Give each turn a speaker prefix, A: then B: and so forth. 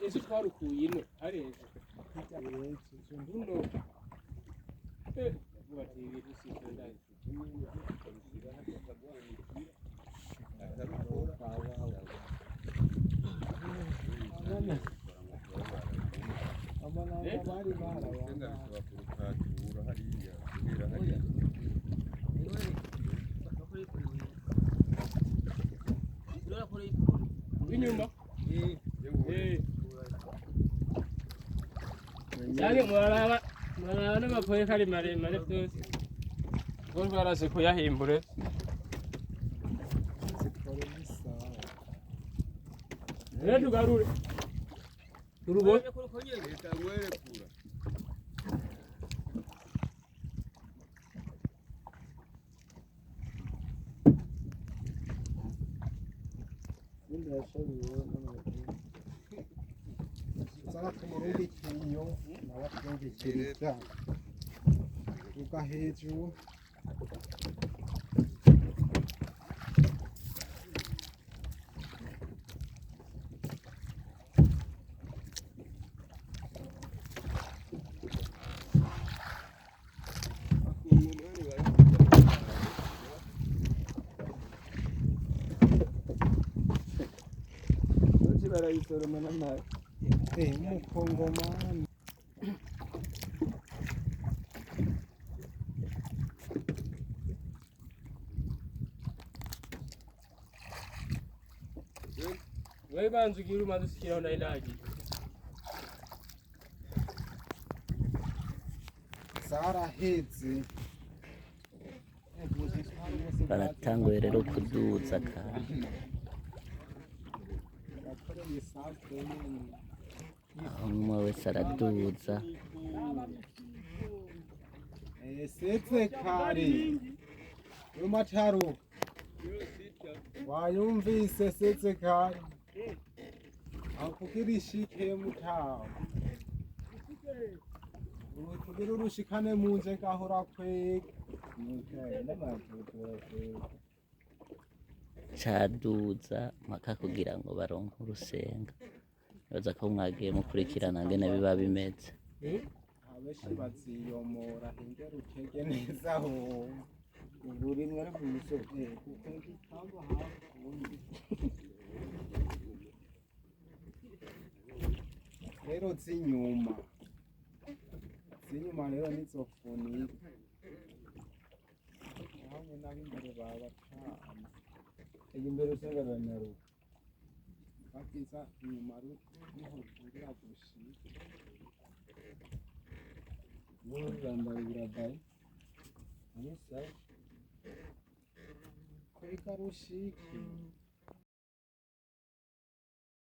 A: ese twarukuye ino areze nduno bati ibintu sisondaye inyuma cyane mwaraba n'amapoye kari maremare byose ubwo rwaraze kuyahimbure rero tugarure urubone
B: Uka hejuru barayisoroma n'amazi umukongomani
A: wewe banza ugira umaze usikiraho nayo nagiye
B: zaraheze
C: baratanguye rero kuduza kandi aho umwe wese araduza
B: setse kare y'umataru wayumvise setse kare akukiri shike mutaho kugira urushikane munje gahora kwega
C: caduza mpaka kugira ngo baronke urusenga baza ko mwagiye mukurikirana ngene biba bimeze
B: abeshi baziyomora hingera utege neza ho uri mwari ku musozi kuko cyangwa hafi rero zinyuma rero nizofunika hamwe n'ab'imbere babacana iyi mbere usanga banyaruka bakiza inyuma niho kugira gushika niho bambaye biradaye nisa kuri karushiki